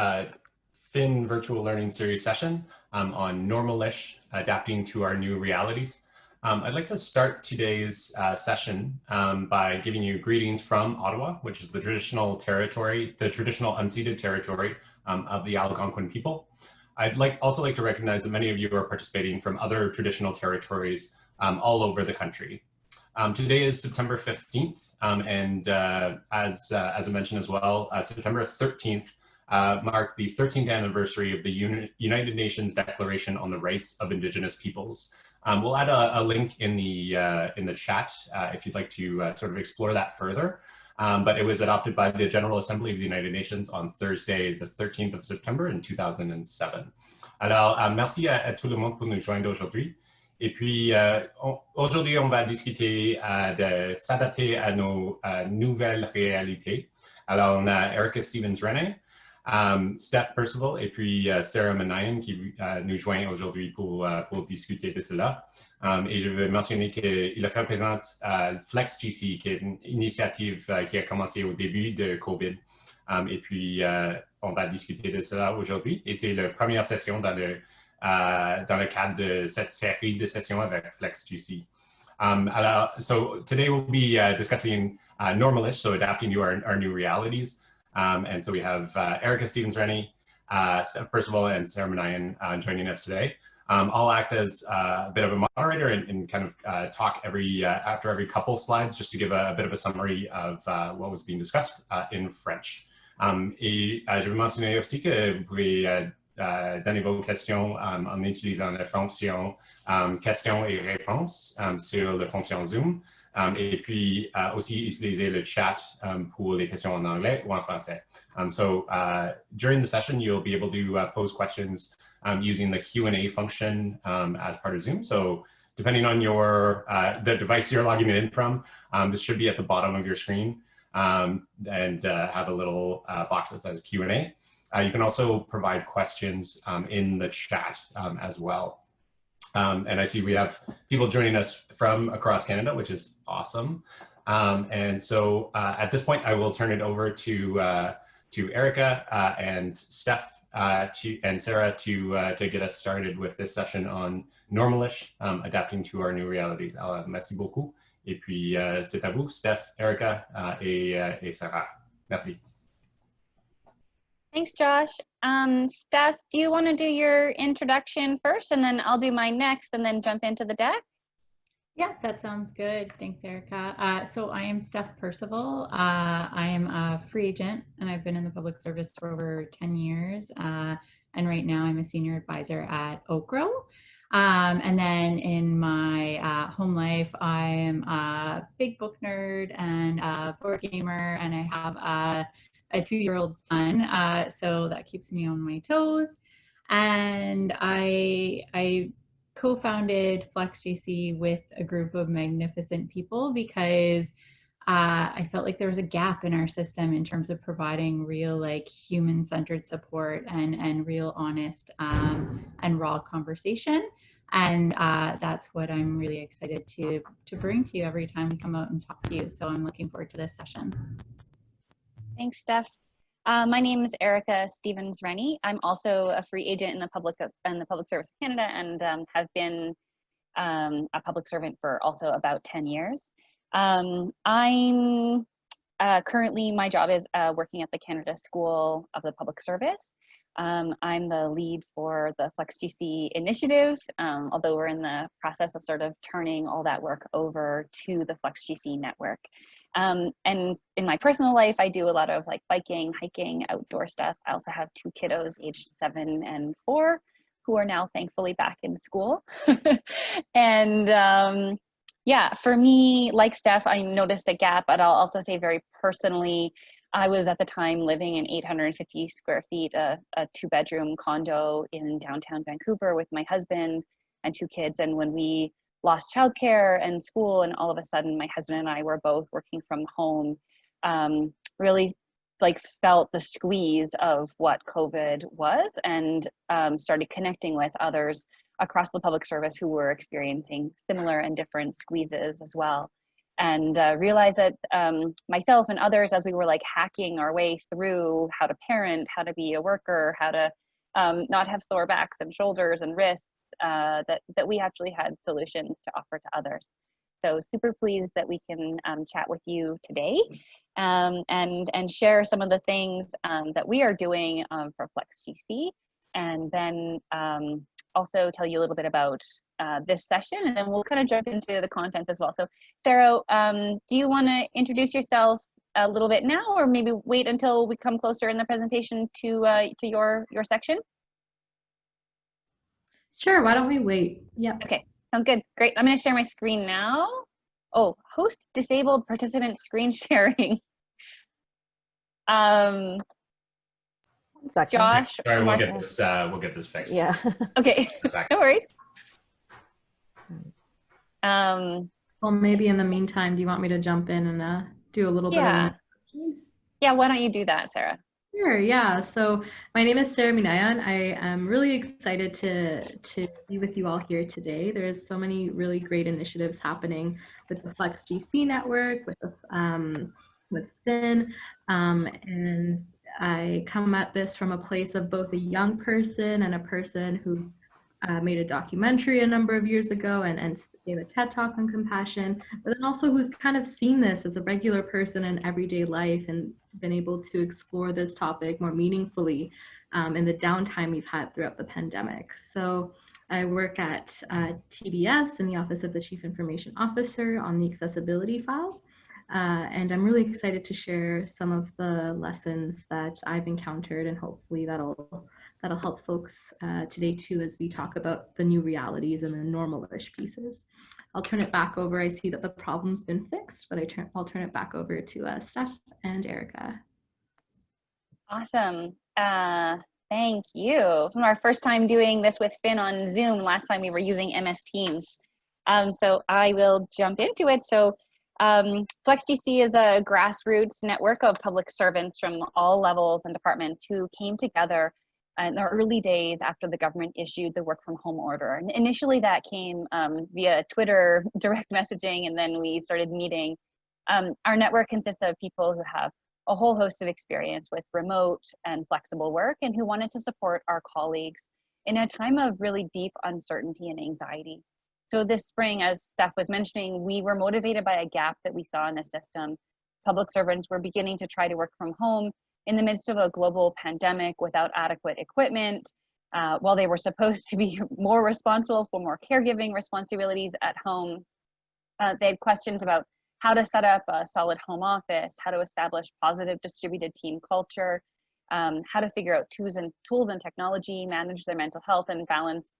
FYN virtual learning series session on Normalish, adapting to our new realities. I'd like to start today's session by giving you greetings from Ottawa, which is the traditional territory, the traditional unceded territory of the Algonquin people. I'd also like to recognize that many of you are participating from other traditional territories all over the country. Today is September 15th, and as I mentioned as well, September 13th marked the 13th anniversary of the United Nations Declaration on the Rights of Indigenous Peoples. We'll add a link in the chat if you'd like to sort of explore that further. But it was adopted by the General Assembly of the United Nations on Thursday, the 13th of September in 2007. Alors, merci à tout le monde pour nous joindre aujourd'hui. Et puis, aujourd'hui, on va discuter de s'adapter à nos nouvelles réalités. Alors, on a Erika StevensRennie, Steph Percival et puis Sarah Manayan qui nous joint aujourd'hui pour discuter de cela. Et je veux mentionner qu'il représente FlexGC, qui est une initiative qui a commencé au début de COVID. Et puis, on va discuter de cela aujourd'hui. Et c'est la première session dans le cadre de cette série de sessions avec FlexGC. So today we'll be discussing Normalish, so adapting to our new realities. And so we have Erika StevensRennie, Steph Percival, and Sarah Manayan joining us today. I'll act as a bit of a moderator and kind of talk after every couple slides, just to give a bit of a summary of what was being discussed in French. Et je veux mentionner aussi que vous pouvez donner vos questions en utilisant la fonction questions et réponses sur la fonction Zoom. Et puis aussi utiliser le chat pour les questions en anglais ou en français. So during the session, you'll be able to pose questions using the Q&A function as part of Zoom. So depending on the device you're logging in from, this should be at the bottom of your screen and have a little box that says Q&A. You can also provide questions in the chat as well. And I see we have people joining us from across Canada, which is awesome. And so at this point, I will turn it over to Erika and Steph and Sarah to get us started with this session on Normalish, adapting to our new realities. Alors, merci beaucoup. Et puis, c'est à vous, Steph, Erika et Sarah. Merci. Thanks, Josh. Steph, do you want to do your introduction first, and then I'll do mine next, and then jump into the deck? Yeah, that sounds good. Thanks, Erika. So I am Steph Percival. I am a free agent, and I've been in the public service for over 10 years. And right now I'm a senior advisor at Oak Row. And then in my home life, I am a big book nerd and a board gamer, and I have a 2-year-old son, so that keeps me on my toes. And I co-founded FlexGC with a group of magnificent people because I felt like there was a gap in our system in terms of providing real, like, human-centered support and real honest and raw conversation. And that's what I'm really excited to bring to you every time we come out and talk to you. So I'm looking forward to this session. Thanks, Steph. My name is Erika StevensRennie. I'm also a free agent in the Public Service of Canada, and have been a public servant for also about 10 years. I'm currently, my job is working at the Canada School of the Public Service. I'm the lead for the FlexGC initiative, although we're in the process of sort of turning all that work over to the FlexGC network. And in my personal life, I do a lot of like biking, hiking, outdoor stuff. I also have 2 kiddos aged 7 and 4 who are now thankfully back in school. And yeah, for me, like Steph, I noticed a gap, but I'll also say very personally, I was at the time living in 850 square feet, a 2-bedroom condo in downtown Vancouver with my husband and 2 kids. And when we lost childcare and school, and all of a sudden my husband and I were both working from home, really like felt the squeeze of what COVID was, and started connecting with others across the public service who were experiencing similar and different squeezes as well. and realized that myself and others, as we were like hacking our way through how to parent, how to be a worker, how to not have sore backs and shoulders and wrists, that we actually had solutions to offer to others. So super pleased that we can chat with you today and share some of the things that we are doing for FlexGC, and then also tell you a little bit about this session, and then we'll kind of jump into the content as well. So Sarah, do you want to introduce yourself a little bit now, or maybe wait until we come closer in the presentation to your section? Sure, why don't we wait? Yeah. Okay, sounds good. Great. I'm going to share my screen now. Oh, host disabled participant screen sharing. Josh. Sorry, we'll get this fixed. Yeah. Okay, no worries. Well, maybe in the meantime, do you want me to jump in and do a little bit of Yeah, why don't you do that, Sarah? Sure, yeah. So my name is Sarah Minaya, and I am really excited to be with you all here today. There's so many really great initiatives happening with the FlexGC network, with FYN, and I come at this from a place of both a young person and a person who made a documentary a number of years ago and gave a TED Talk on compassion, but then also who's kind of seen this as a regular person in everyday life and been able to explore this topic more meaningfully in the downtime we've had throughout the pandemic. So I work at TBS in the Office of the Chief Information Officer on the accessibility file. And I'm really excited to share some of the lessons that I've encountered, and hopefully that'll help folks today too, as we talk about the new realities and the normal-ish pieces. I'll turn it back over. I see that the problem's been fixed, but I'll turn it back over to Steph and Erika. Awesome. Thank you. It's our first time doing this with FYN on Zoom. Last time we were using MS Teams. So I will jump into it. So FlexGC is a grassroots network of public servants from all levels and departments who came together in the early days after the government issued the work from home order. And initially that came via Twitter direct messaging, and then we started meeting. Our network consists of people who have a whole host of experience with remote and flexible work, and who wanted to support our colleagues in a time of really deep uncertainty and anxiety. So this spring, as Steph was mentioning, we were motivated by a gap that we saw in the system. Public servants were beginning to try to work from home in the midst of a global pandemic without adequate equipment, while they were supposed to be more responsible for more caregiving responsibilities at home. They had questions about how to set up a solid home office, how to establish positive distributed team culture, how to figure out tools and technology, manage their mental health, and balance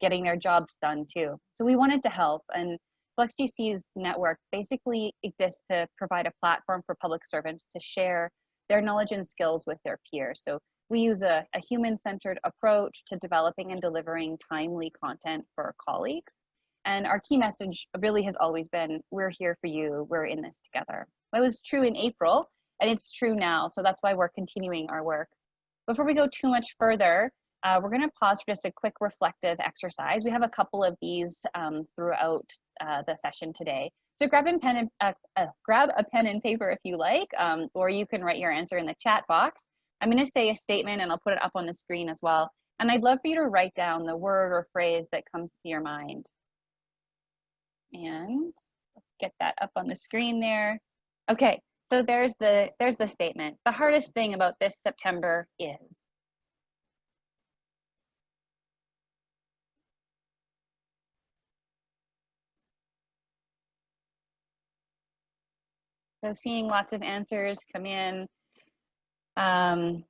getting their jobs done too. So we wanted to help, and FlexGC's network basically exists to provide a platform for public servants to share their knowledge and skills with their peers. So we use a human-centered approach to developing and delivering timely content for our colleagues. And our key message really has always been, we're here for you, we're in this together. That was true in April, and it's true now, so that's why we're continuing our work. Before we go too much further, we're going to pause for just a quick reflective exercise. We have a couple of these throughout the session today. So grab a pen and paper if you like, or you can write your answer in the chat box. I'm going to say a statement and I'll put it up on the screen as well. And I'd love for you to write down the word or phrase that comes to your mind. And get that up on the screen there. Okay, so there's the statement. The hardest thing about this September is. So seeing lots of answers come in, not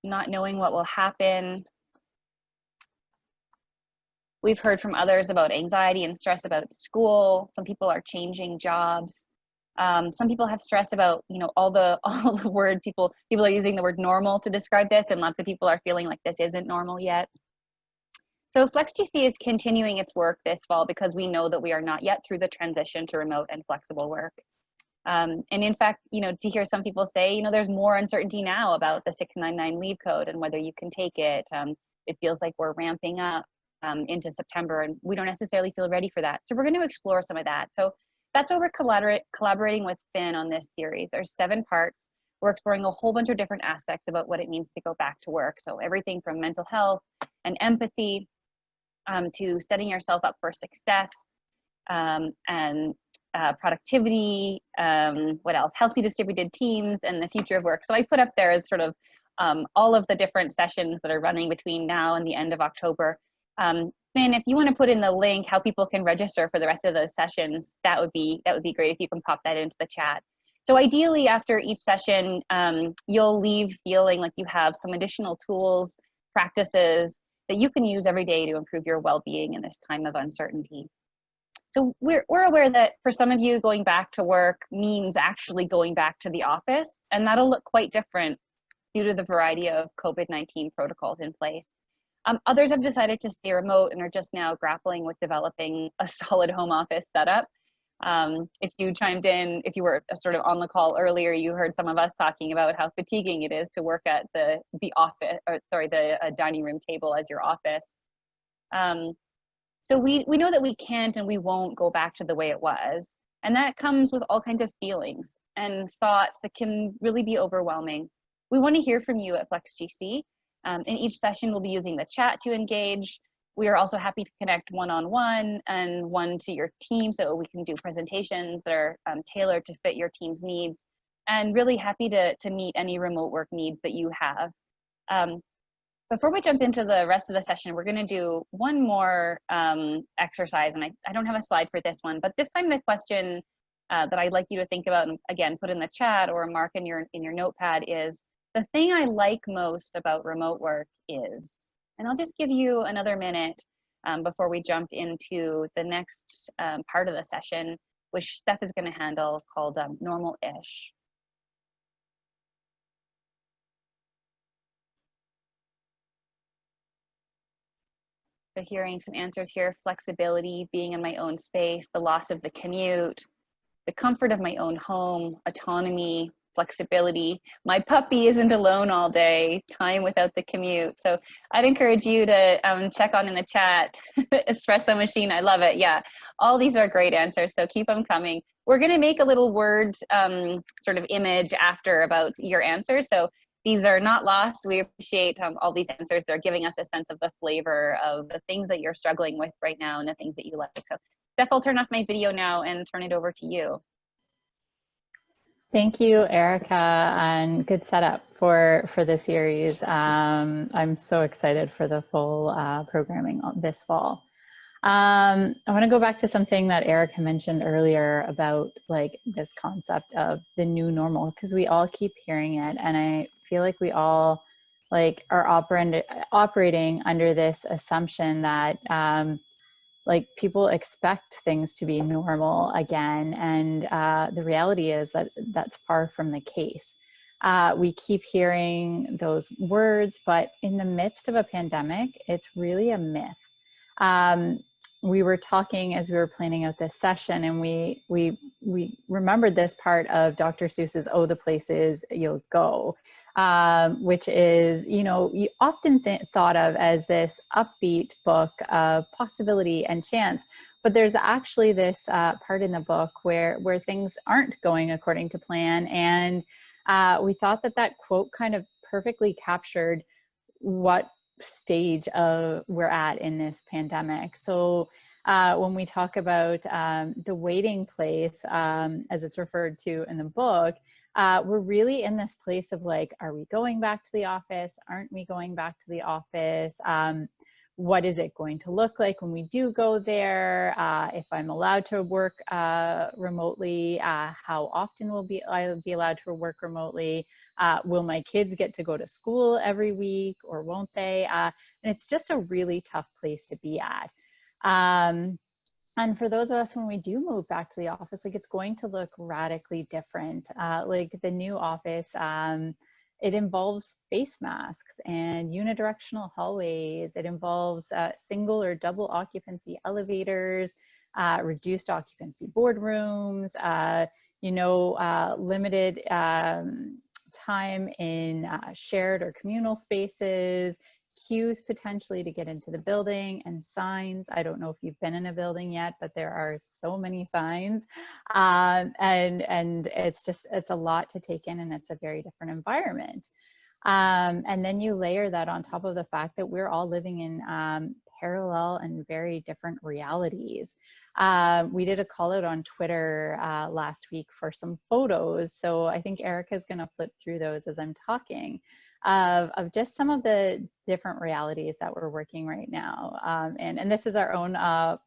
knowing what will happen. We've heard from others about anxiety and stress about school. Some people are changing jobs. Some people have stress about, all the word people are using the word normal to describe this, and lots of people are feeling like this isn't normal yet. So FlexGC is continuing its work this fall because we know that we are not yet through the transition to remote and flexible work. And in fact, to hear some people say, there's more uncertainty now about the 699 leave code and whether you can take it. It feels like we're ramping up. into September, and we don't necessarily feel ready for that. So we're going to explore some of that. So that's why we're collaborating with FYN on this series. There's 7 parts. We're exploring a whole bunch of different aspects about what it means to go back to work. So everything from mental health and empathy to setting yourself up for success and productivity, what else? Healthy distributed teams and the future of work. So I put up there sort of all of the different sessions that are running between now and the end of October. Finn, if you want to put in the link how people can register for the rest of those sessions, that would be great if you can pop that into the chat. So ideally, after each session, you'll leave feeling like you have some additional tools, practices that you can use every day to improve your well-being in this time of uncertainty. So we're aware that for some of you, going back to work means actually going back to the office, and that'll look quite different due to the variety of COVID-19 protocols in place. Others have decided to stay remote and are just now grappling with developing a solid home office setup. If you chimed in, if you were sort of on the call earlier, you heard some of us talking about how fatiguing it is to work at the dining room table as your office. So we know that we can't and we won't go back to the way it was. And that comes with all kinds of feelings and thoughts that can really be overwhelming. We want to hear from you at FlexGC. In each session, we'll be using the chat to engage. We are also happy to connect one-on-one and one to your team so we can do presentations that are tailored to fit your team's needs, and really happy to meet any remote work needs that you have. Before we jump into the rest of the session, we're going to do one more exercise, and I don't have a slide for this one, but this time the question that I'd like you to think about, and again, put in the chat or mark in your notepad, is the thing I like most about remote work is. And I'll just give you another minute before we jump into the next part of the session, which Steph is going to handle, called Normal-ish. So hearing some answers here: flexibility, being in my own space, the loss of the commute, the comfort of my own home, autonomy, flexibility, my puppy isn't alone all day, time without the commute. So I'd encourage you to check on in the chat. Espresso machine, I love it. Yeah, all these are great answers, so keep them coming. We're going to make a little word sort of image after about your answers, so these are not lost. We appreciate all these answers. They're giving us a sense of the flavor of the things that you're struggling with right now and the things that you like. So Steph, I'll turn off my video now and turn it over to you. Thank you, Erica, and good setup for the series. I'm so excited for the full programming this fall. I want to go back to something that Erica mentioned earlier about like this concept of the new normal, because we all keep hearing it, and I feel like we all like are operating under this assumption that like people expect things to be normal again, and the reality is that that's far from the case. We keep hearing those words, but in the midst of a pandemic, it's really a myth. We were talking as we were planning out this session, and we remembered this part of Dr. Seuss's "Oh, the Places You'll Go," which is, you know, you often thought of as this upbeat book of possibility and chance, but there's actually this part in the book where things aren't going according to plan, and we thought that quote kind of perfectly captured what stage we're at in this pandemic. So when we talk about the waiting place, as it's referred to in the book, we're really in this place of like, are we going back to the office? Aren't we going back to the office? What is it going to look like when we do go there? If I'm allowed to work remotely, how often will I be allowed to work remotely? Will my kids get to go to school every week, or won't they? And it's just a really tough place to be at. And for those of us, when we do move back to the office, like it's going to look radically different. Like the new office, it involves face masks and unidirectional hallways. It involves single or double occupancy elevators, reduced occupancy boardrooms, limited time in shared or communal spaces, queues potentially to get into the building, and signs. I don't know if you've been in a building yet, but there are so many signs, and it's a lot to take in, and it's a very different environment. And then you layer that on top of the fact that we're all living in parallel and very different realities. We did a call out on Twitter last week for some photos. So I think Erika is going to flip through those as I'm talking of just some of the different realities that we're working right now. And this is our own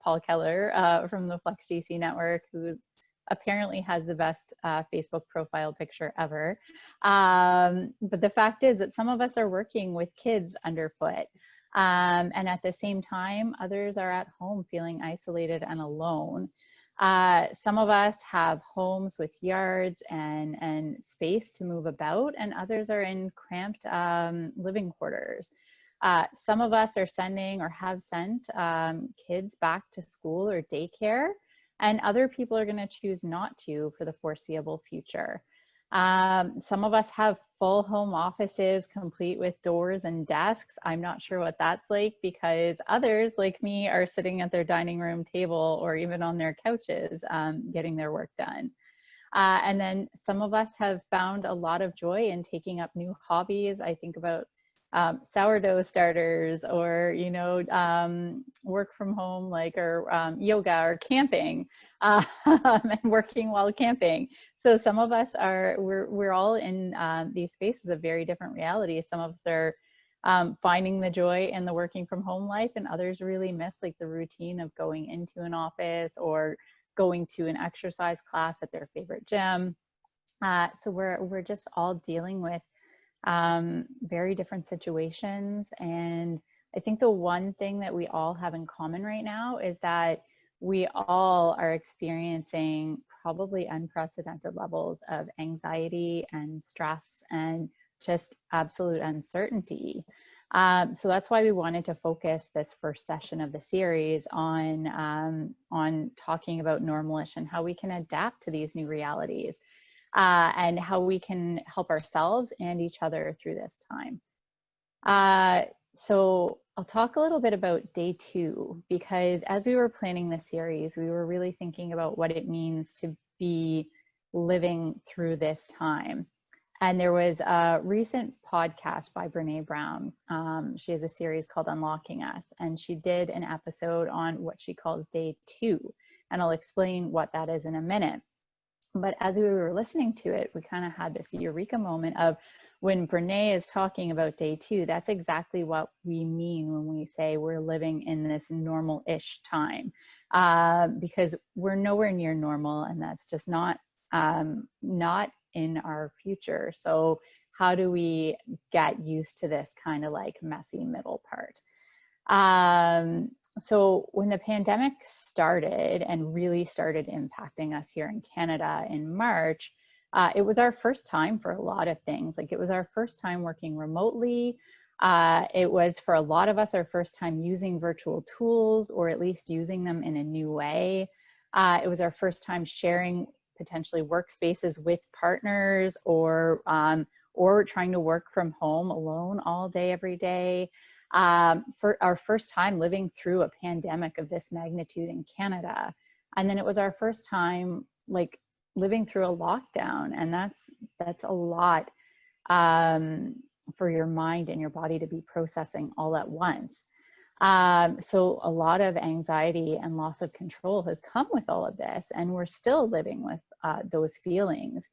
Paul Keller from the FlexGC network, who's apparently has the best Facebook profile picture ever. But the fact is that some of us are working with kids underfoot. And at the same time, others are at home feeling isolated and alone. Some of us have homes with yards and space to move about, and others are in cramped living quarters. Some of us are sending or have sent kids back to school or daycare, and other people are going to choose not to for the foreseeable future. Some of us have full home offices complete with doors and desks. I'm not sure what that's like, because others like me are sitting at their dining room table or even on their couches getting their work done. And then some of us have found a lot of joy in taking up new hobbies. I think about sourdough starters, or work from home, like, or yoga or camping, and working while camping. So some of us we're all in these spaces of very different realities. Some of us are finding the joy in the working from home life, and others really miss like the routine of going into an office or going to an exercise class at their favorite gym. So we're just all dealing with very different situations. And I think the one thing that we all have in common right now is that we all are experiencing probably unprecedented levels of anxiety and stress and just absolute uncertainty. So that's why we wanted to focus this first session of the series on talking about Normalish and how we can adapt to these new realities. And how we can help ourselves and each other through this time. So I'll talk a little bit about day 2, because as we were planning this series, we were really thinking about what it means to be living through this time. And there was a recent podcast by Brene Brown. She has a series called Unlocking Us, and she did an episode on what she calls day 2. And I'll explain what that is in a minute. But as we were listening to it, we kind of had this eureka moment of when Brene is talking about day 2, that's exactly what we mean when we say we're living in this normal-ish time, because we're nowhere near normal, and that's just not in our future. So how do we get used to this kind of like messy middle part? So when the pandemic started and really started impacting us here in Canada in March, it was our first time for a lot of things. Like, it was our first time working remotely. It was, for a lot of us, our first time using virtual tools, or at least using them in a new way. It was our first time sharing potentially workspaces with partners, or trying to work from home alone all day, every day. For our first time living through a pandemic of this magnitude in Canada. And then it was our first time like living through a lockdown, and that's a lot for your mind and your body to be processing all at once. So a lot of anxiety and loss of control has come with all of this, and we're still living with those feelings.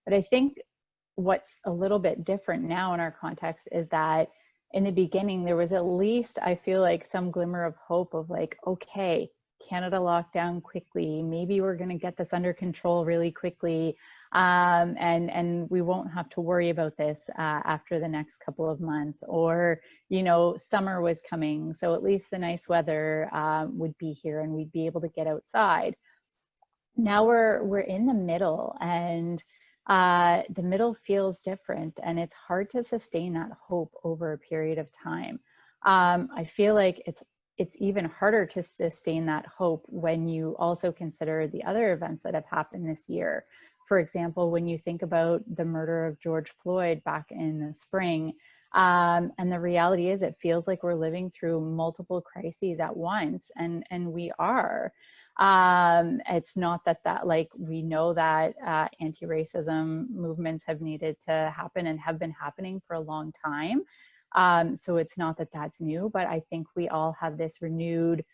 But I think what's a little bit different now in our context is that in the beginning, there was at least, I feel like, some glimmer of hope of like, okay, Canada locked down quickly. Maybe we're going to get this under control really quickly. And we won't have to worry about this after the next couple of months, or, summer was coming. So at least the nice weather would be here and we'd be able to get outside. Now we're in the middle, and the middle feels different, and it's hard to sustain that hope over a period of time. I feel like it's even harder to sustain that hope when you also consider the other events that have happened this year. for example, when you think about the murder of George Floyd back in the spring, and the reality is it feels like we're living through multiple crises at once, and we are. It's not that like we know that anti-racism movements have needed to happen and have been happening for a long time. So it's not that that's new, but I think we all have this renewed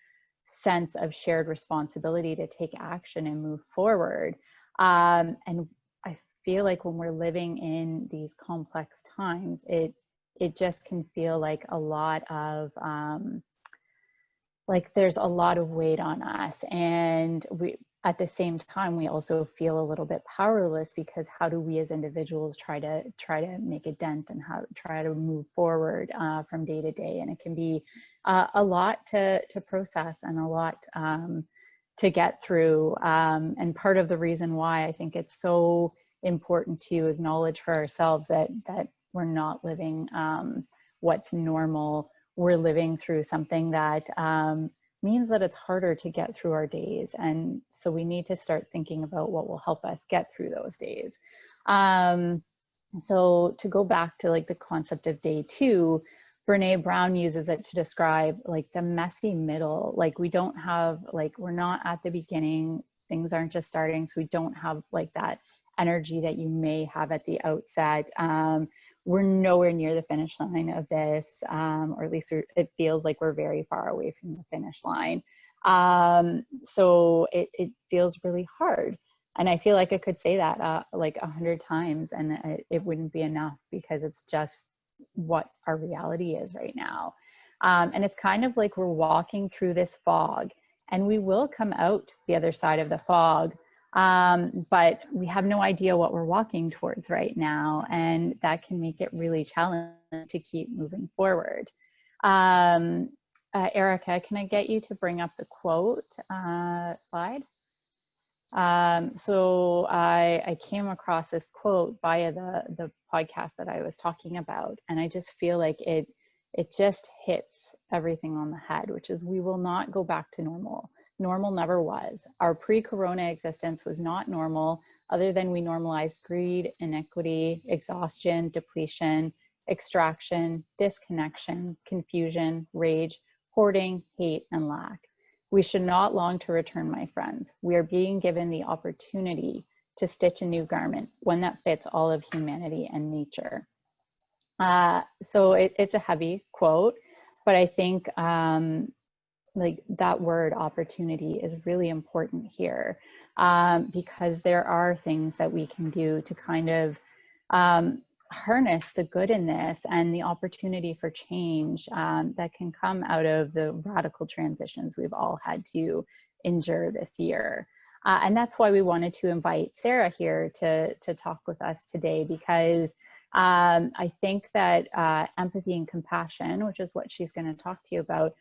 sense of shared responsibility to take action and move forward. And I feel like when we're living in these complex times, it just can feel like a lot of like there's a lot of weight on us, and we at the same time we also feel a little bit powerless, because how do we as individuals try to make a dent and try to move forward from day to day? And it can be a lot to process and a lot to get through, and part of the reason why I think it's so important to acknowledge for ourselves that we're not living what's normal. We're living through something that means that it's harder to get through our days. And so we need to start thinking about what will help us get through those days. So to go back to like the concept of day 2, Brene Brown uses it to describe like the messy middle. Like we don't have, like we're not at the beginning, things aren't just starting, so we don't have like that energy that you may have at the outset. We're nowhere near the finish line of this, or at least it feels like we're very far away from the finish line. So it feels really hard. And I feel like I could say that like 100 times and it wouldn't be enough, because it's just what our reality is right now. And it's kind of like we're walking through this fog, and we will come out the other side of the fog. But we have no idea what we're walking towards right now, and that can make it really challenging to keep moving forward. Erika, can I get you to bring up the quote slide? So I came across this quote via the podcast that I was talking about, and I just feel like it just hits everything on the head, which is we will not go back to normal. Normal never was. Our pre-corona existence was not normal, other than we normalized greed, inequity, exhaustion, depletion, extraction, disconnection, confusion, rage, hoarding, hate, and lack. We should not long to return, my friends. We are being given the opportunity to stitch a new garment, one that fits all of humanity and nature. So it's a heavy quote, but I think like that word opportunity is really important here, because there are things that we can do to kind of harness the good in this and the opportunity for change that can come out of the radical transitions we've all had to endure this year. And that's why we wanted to invite Sarah here to talk with us today, because I think that empathy and compassion, which is what she's going to talk to you about,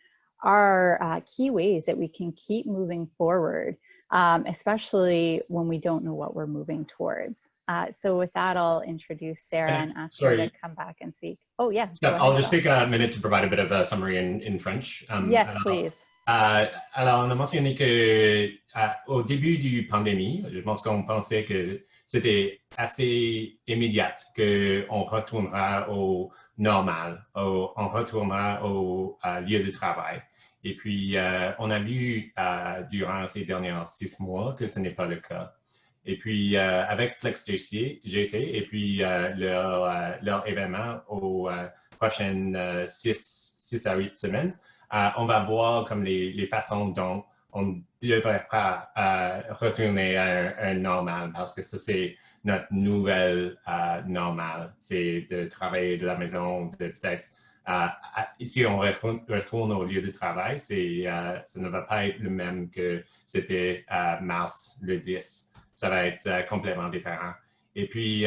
are key ways that we can keep moving forward, especially when we don't know what we're moving towards. So with that, I'll introduce Sarah and ask her to come back and speak. Oh yeah. I'll just take a minute to provide a bit of a summary in French. Yes, please. Alors, on a mentionné que au début du pandémie, je pense qu'on pensait que c'était assez immédiat, qu'on retournera au normal, on retournera au lieu de travail. Et puis, on a vu durant ces derniers 6 mois que ce n'est pas le cas. Et puis, avec FlexGC et puis leur événement aux prochaines 6 à 8 semaines, on va voir comme les façons dont on ne devrait pas retourner à un normal, parce que ça, c'est notre nouvelle normale. C'est de travailler de la maison, de peut-être... si on retourne au lieu de travail, ça ne va pas être le même que c'était mars le 10. Ça va être complètement différent. Et puis,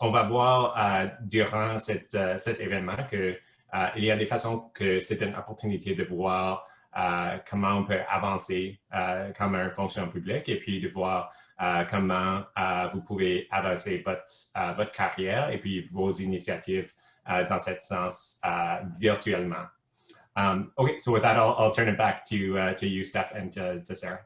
on va voir durant cet événement qu'il y a des façons que c'est une opportunité de voir comment on peut avancer comme un fonctionnaire public, et puis de voir comment vous pouvez avancer votre carrière et puis vos initiatives dans ce sens virtuellement. Okay, so with that, I'll turn it back to you, Steph, and to Sarah.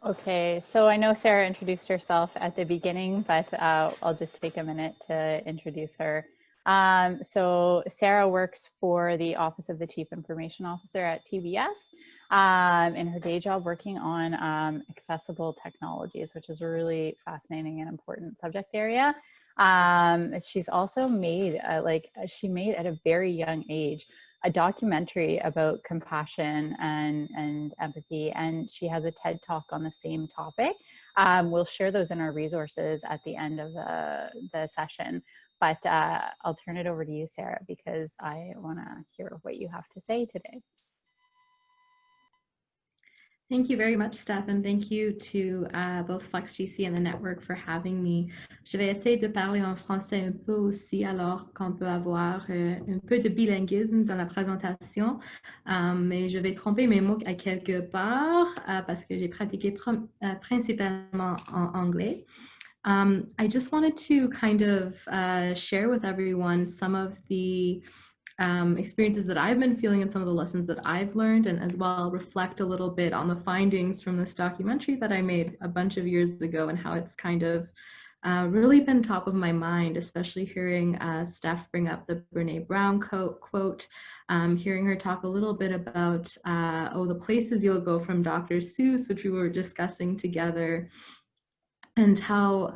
Okay, so I know Sarah introduced herself at the beginning, but I'll just take a minute to introduce her. So Sarah works for the Office of the Chief Information Officer at TBS, in her day job working on accessible technologies, which is a really fascinating and important subject area. She's also made, she made at a very young age a documentary about compassion and empathy, and she has a TED Talk on the same topic. We'll share those in our resources at the end of the session, but I'll turn it over to you, Sarah, because I want to hear what you have to say today. Thank you very much, Steph, and thank you to both FlexGC and the network for having me. Je vais essayer de parler en français un peu aussi, alors qu'on peut avoir un peu de bilinguisme dans la présentation, mais je vais tromper mes mots à quelque part parce que j'ai pratiqué principalement en anglais. I just wanted to kind of share with everyone some of the experiences that I've been feeling and some of the lessons that I've learned, and as well reflect a little bit on the findings from this documentary that I made a bunch of years ago and how it's kind of really been top of my mind, especially hearing Steph bring up the Brene Brown quote, hearing her talk a little bit about, the places you'll go from Dr. Seuss, which we were discussing together, and how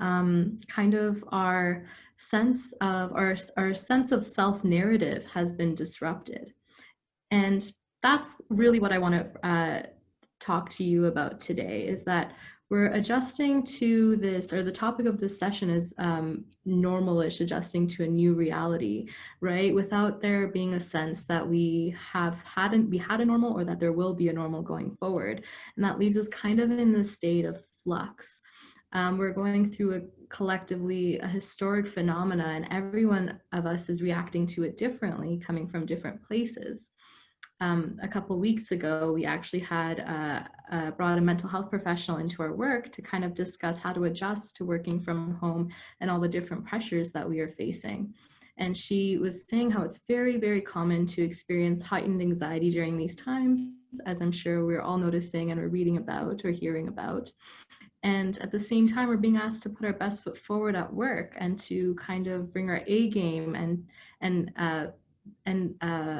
kind of our sense of self-narrative has been disrupted. And that's really what I want to talk to you about today, is that we're adjusting to this, or the topic of this session is normal-ish, adjusting to a new reality, right? Without there being a sense that we had a normal, or that there will be a normal going forward. And that leaves us kind of in this state of flux. We're going through collectively a historic phenomena, and every one of us is reacting to it differently, coming from different places. A couple weeks ago, we actually had brought a mental health professional into our work to kind of discuss how to adjust to working from home and all the different pressures that we are facing. And she was saying how it's very, very common to experience heightened anxiety during these times, as I'm sure we're all noticing and we're reading about or hearing about. And at the same time, we're being asked to put our best foot forward at work and to kind of bring our A game and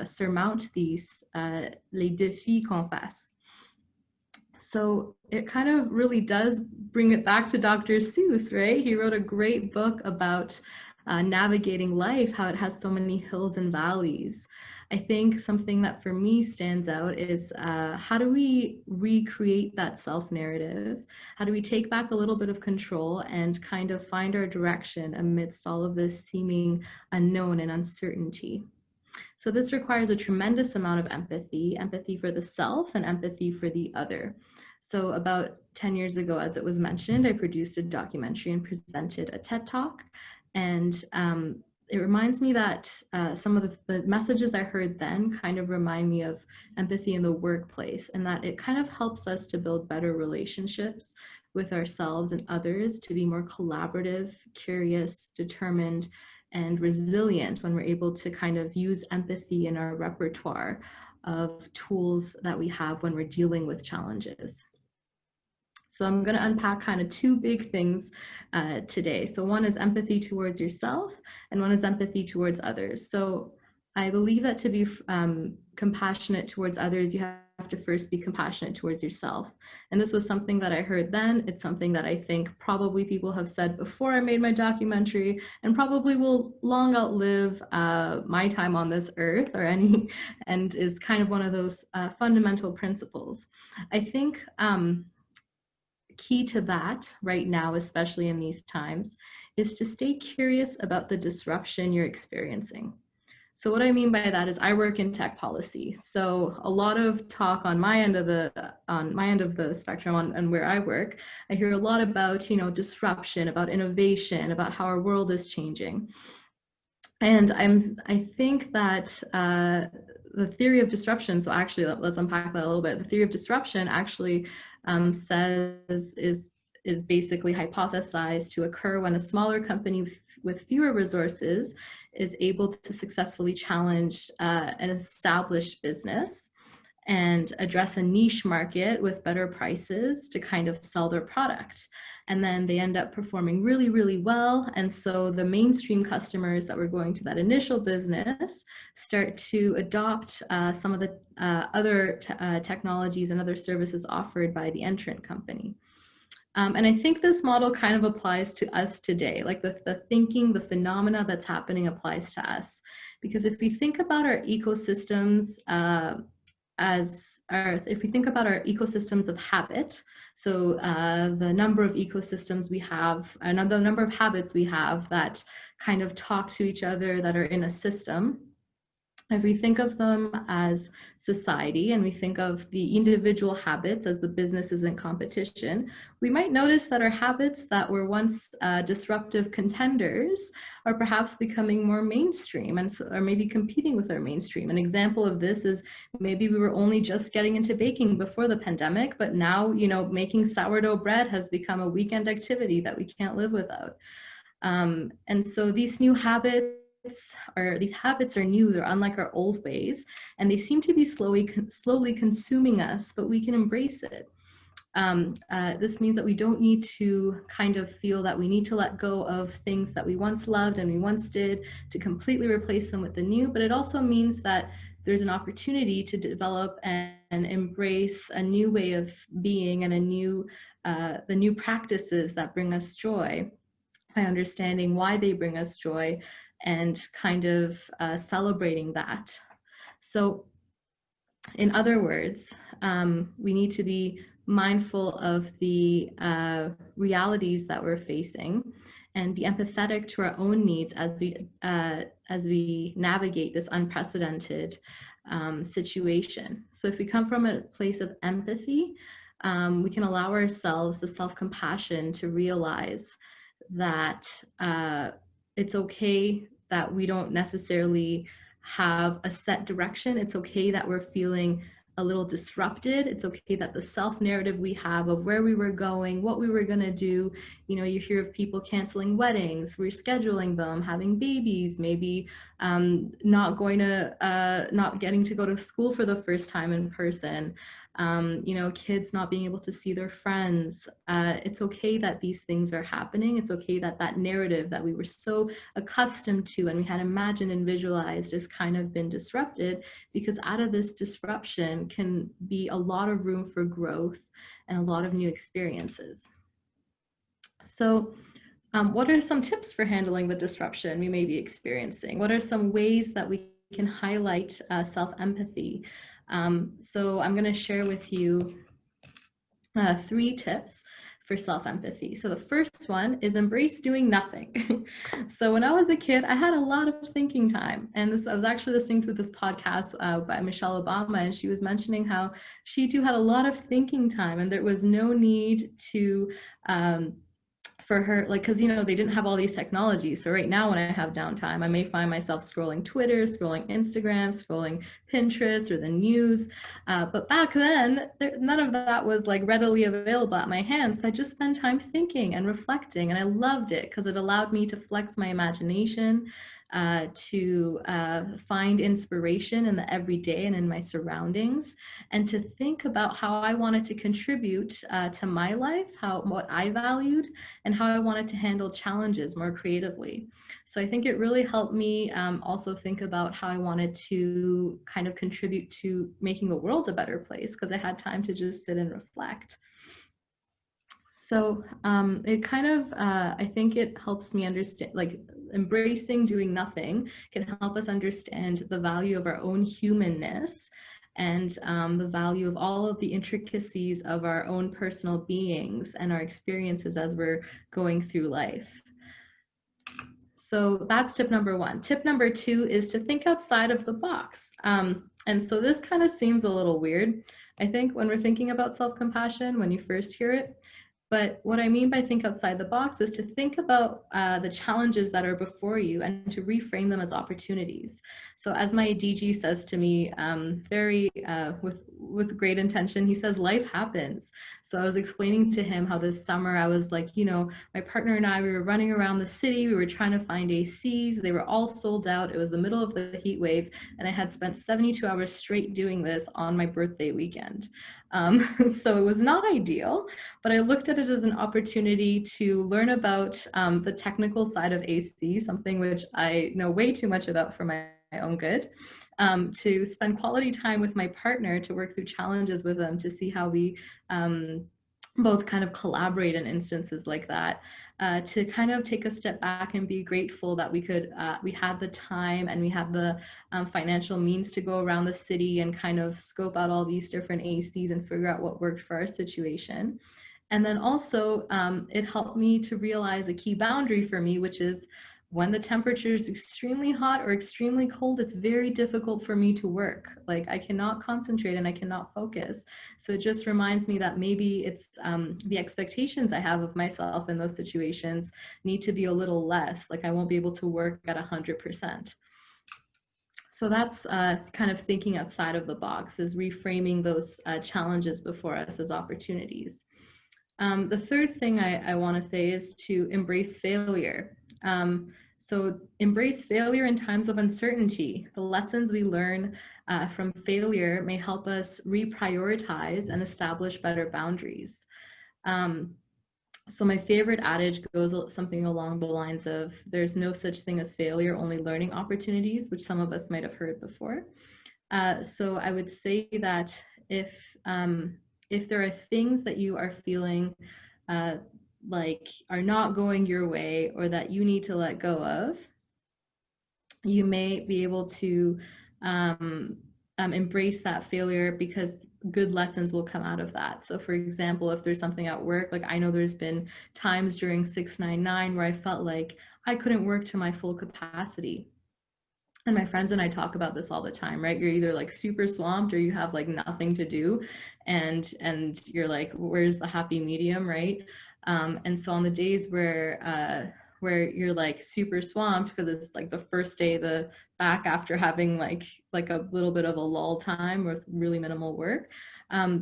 surmount these les défis qu'on face. So it kind of really does bring it back to Dr. Seuss, right? He wrote a great book about navigating life, how it has so many hills and valleys. I think something that for me stands out is how do we recreate that self-narrative? How do we take back a little bit of control and kind of find our direction amidst all of this seeming unknown and uncertainty? So this requires a tremendous amount of empathy for the self and empathy for the other. So about 10 years ago, as it was mentioned, I produced a documentary and presented a TED Talk. And it reminds me that some of the messages I heard then kind of remind me of empathy in the workplace, and that it kind of helps us to build better relationships with ourselves and others, to be more collaborative, curious, determined, and resilient when we're able to kind of use empathy in our repertoire of tools that we have when we're dealing with challenges. So I'm going to unpack kind of two big things today. So one is empathy towards yourself, and one is empathy towards others. So I believe that to be compassionate towards others, you have to first be compassionate towards yourself. And this was something that I heard then. It's something that I think probably people have said before I made my documentary, and probably will long outlive my time on this earth and is kind of one of those fundamental principles. I think key to that right now, especially in these times, is to stay curious about the disruption you're experiencing. So what I mean by that is I work in tech policy. So a lot of talk on my end of the spectrum and where I work, I hear a lot about, disruption, about innovation, about how our world is changing. And I think that the theory of disruption, so actually let's unpack that a little bit. The theory of disruption actually says is basically hypothesized to occur when a smaller company with fewer resources is able to successfully challenge an established business. and address a niche market with better prices to kind of sell their product. And then they end up performing really, really well. And so the mainstream customers that were going to that initial business start to adopt some of the other technologies and other services offered by the entrant company. And I think this model kind of applies to us today, like the thinking, the phenomena that's happening applies to us. Because if we think about our ecosystems if we think about our ecosystems of habit, so the number of ecosystems we have, and the number of habits we have that kind of talk to each other, that are in a system, if we think of them as society and we think of the individual habits as the businesses in competition, we might notice that our habits that were once disruptive contenders are perhaps becoming more mainstream and or maybe competing with our mainstream. An example of this is maybe we were only just getting into baking before the pandemic, but now, you know, making sourdough bread has become a weekend activity that we can't live without. And so these new habits, these habits are new, they're unlike our old ways, and they seem to be slowly consuming us, but we can embrace it. This means that we don't need to kind of feel that we need to let go of things that we once loved and we once did to completely replace them with the new, but it also means that there's an opportunity to develop and embrace a new way of being and the new practices that bring us joy, by understanding why they bring us joy and kind of celebrating that. So in other words, we need to be mindful of the realities that we're facing and be empathetic to our own needs as we navigate this unprecedented situation. So if we come from a place of empathy, we can allow ourselves the self-compassion to realize that it's okay that we don't necessarily have a set direction. It's okay that we're feeling a little disrupted. It's okay that the self-narrative we have of where we were going, what we were gonna do, you know, you hear of people canceling weddings, rescheduling them, having babies, maybe not getting to go to school for the first time in person. You know, kids not being able to see their friends. It's okay that these things are happening. It's okay that that narrative that we were so accustomed to and we had imagined and visualized has kind of been disrupted, because out of this disruption can be a lot of room for growth and a lot of new experiences. So what are some tips for handling the disruption we may be experiencing? What are some ways that we can highlight self-empathy? So I'm going to share with you 3 tips for self-empathy. So the first one is embrace doing nothing. So when I was a kid, I had a lot of thinking time. And I was actually listening to this podcast by Michelle Obama, and she was mentioning how she too had a lot of thinking time, and there was no need to for her, like, because, you know, they didn't have all these technologies. So right now when I have downtime, I may find myself scrolling Twitter, scrolling Instagram, scrolling Pinterest or the news. But back then, none of that was like readily available at my hands. So I just spent time thinking and reflecting, and I loved it because it allowed me to flex my imagination, to find inspiration in the everyday and in my surroundings, and to think about how I wanted to contribute to my life, what I valued, and how I wanted to handle challenges more creatively. So I think it really helped me also think about how I wanted to kind of contribute to making the world a better place, because I had time to just sit and reflect. So it kind of, I think it helps me understand, like, embracing doing nothing can help us understand the value of our own humanness and the value of all of the intricacies of our own personal beings and our experiences as we're going through life. So that's tip number 1. Tip number 2 is to think outside of the box. And so this kind of seems a little weird, I think, when we're thinking about self-compassion, when you first hear it. But what I mean by think outside the box is to think about the challenges that are before you and to reframe them as opportunities. So as my DG says to me, with great intention, he says, life happens. So I was explaining to him how this summer I was like, you know, my partner and I, we were running around the city. We were trying to find ACs. They were all sold out. It was the middle of the heat wave. And I had spent 72 hours straight doing this on my birthday weekend. So it was not ideal, but I looked at it as an opportunity to learn about the technical side of AC, something which I know way too much about for my own good, to spend quality time with my partner, to work through challenges with them, to see how we both kind of collaborate in instances like that, to kind of take a step back and be grateful that we had the time and we had the financial means to go around the city and kind of scope out all these different ACs and figure out what worked for our situation. And then also it helped me to realize a key boundary for me, which is when the temperature is extremely hot or extremely cold, it's very difficult for me to work. Like I cannot concentrate and I cannot focus. So it just reminds me that maybe it's the expectations I have of myself in those situations need to be a little less. Like I won't be able to work at 100%. So that's kind of thinking outside of the box, is reframing those challenges before us as opportunities. The third thing I want to say is to embrace failure. So embrace failure in times of uncertainty. The lessons we learn from failure may help us reprioritize and establish better boundaries. So my favorite adage goes something along the lines of, there's no such thing as failure, only learning opportunities, which some of us might have heard before. So I would say that if there are things that you are feeling like are not going your way or that you need to let go of, you may be able to embrace that failure, because good lessons will come out of that. So for example, if there's something at work, like I know there's been times during 699 where I felt like I couldn't work to my full capacity. And my friends and I talk about this all the time, right? You're either like super swamped or you have like nothing to do, and you're like, where's the happy medium, right? And so on the days where you're like super swamped because it's like the first day back after having like a little bit of a lull time with really minimal work,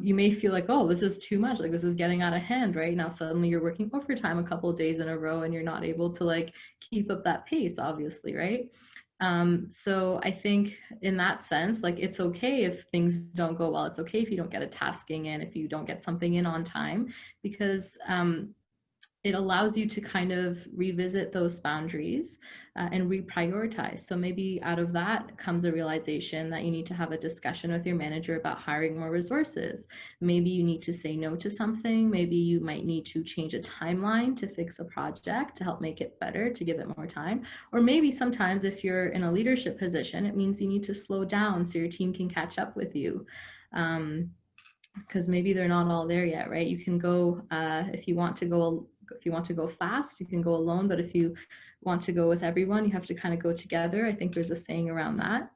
you may feel like, oh, this is too much, like this is getting out of hand, right? Now suddenly you're working overtime a couple of days in a row and you're not able to like keep up that pace, obviously, right? So I think in that sense, like it's okay if things don't go well. It's okay if you don't get a tasking in, if you don't get something in on time, because it allows you to kind of revisit those boundaries and reprioritize. So maybe out of that comes a realization that you need to have a discussion with your manager about hiring more resources. Maybe you need to say no to something. Maybe you might need to change a timeline to fix a project to help make it better, to give it more time. Or maybe sometimes if you're in a leadership position, it means you need to slow down so your team can catch up with you. Because maybe they're not all there yet, right? You can go, if you want to go fast, you can go alone, but if you want to go with everyone, you have to kind of go together. I think there's a saying around that.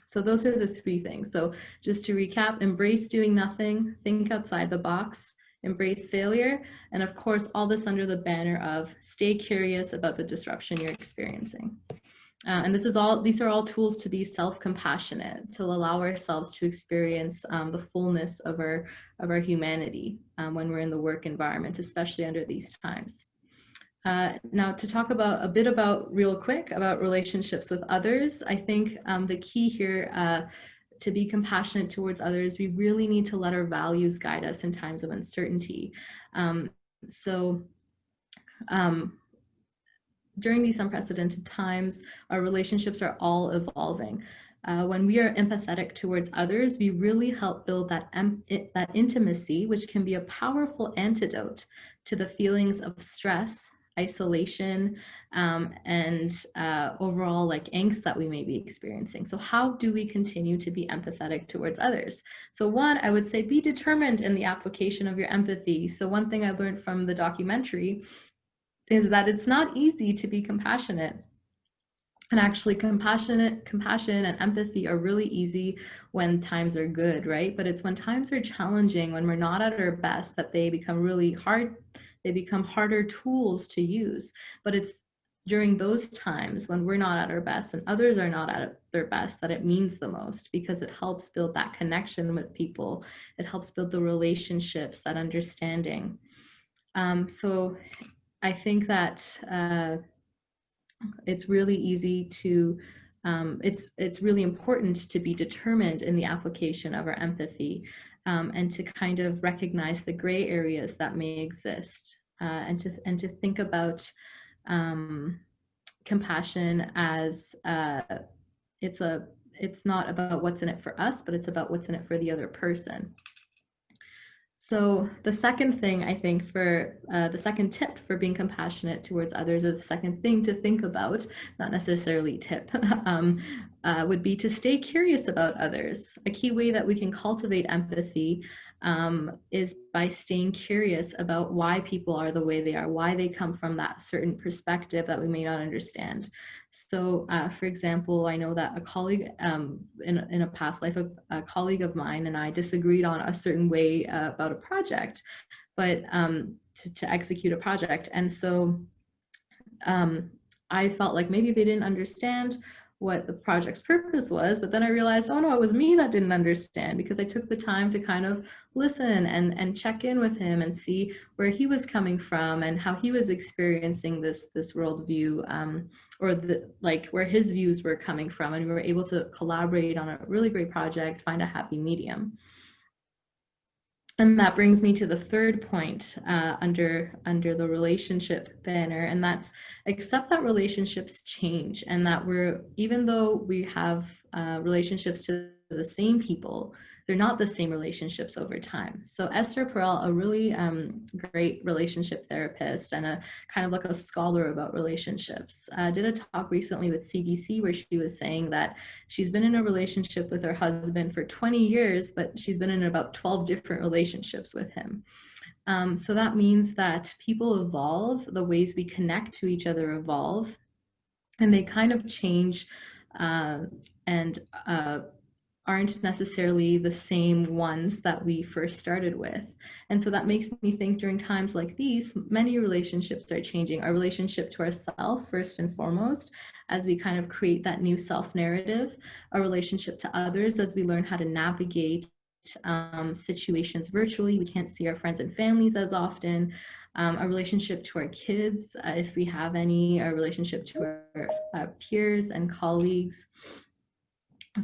So those are the three things. So just to recap, embrace doing nothing, think outside the box, embrace failure, and of course, all this under the banner of stay curious about the disruption you're experiencing. And these are all tools to be self-compassionate, to allow ourselves to experience the fullness of our humanity when we're in the work environment, especially under these times. Now to talk real quick about relationships with others, I think the key here to be compassionate towards others, we really need to let our values guide us in times of uncertainty. During these unprecedented times, our relationships are all evolving. When we are empathetic towards others, we really help build that intimacy, which can be a powerful antidote to the feelings of stress, isolation, and overall like angst that we may be experiencing. So how do we continue to be empathetic towards others? So one, I would say be determined in the application of your empathy. So one thing I learned from the documentary is that it's not easy to be compassionate. And actually compassion and empathy are really easy when times are good, right? But it's when times are challenging, when we're not at our best, that they become really hard. They become harder tools to use. But it's during those times when we're not at our best and others are not at their best, that it means the most, because it helps build that connection with people. It helps build the relationships, that understanding. So I think that it's really easy to, it's really important to be determined in the application of our empathy, and to kind of recognize the gray areas that may exist, and to think about compassion as it's not about what's in it for us, but it's about what's in it for the other person. So the second thing, I think, for the second tip for being compassionate towards others, or the second thing to think about, not necessarily tip, would be to stay curious about others. A key way that we can cultivate empathy is by staying curious about why people are the way they are, why they come from that certain perspective that we may not understand. So for example, I know that a colleague in a past life, a colleague of mine and I disagreed on a certain way about a project, but to execute a project. And so I felt like maybe they didn't understand what the project's purpose was, but then I realized, oh no, it was me that didn't understand, because I took the time to kind of listen and check in with him and see where he was coming from and how he was experiencing this worldview, or where his views were coming from, and we were able to collaborate on a really great project, find a happy medium. And that brings me to the third point under the relationship banner, and that's accept that relationships change, and that even though we have relationships to the same people, they're not the same relationships over time. So Esther Perel, a really great relationship therapist and a kind of like a scholar about relationships, did a talk recently with CBC where she was saying that she's been in a relationship with her husband for 20 years, but she's been in about 12 different relationships with him. So that means that people evolve, the ways we connect to each other evolve, and they kind of change and aren't necessarily the same ones that we first started with. And so that makes me think during times like these, many relationships are changing. Our relationship to ourselves, first and foremost, as we kind of create that new self-narrative, our relationship to others as we learn how to navigate situations virtually. We can't see our friends and families as often. Our relationship to our kids, if we have any, our relationship to our peers and colleagues.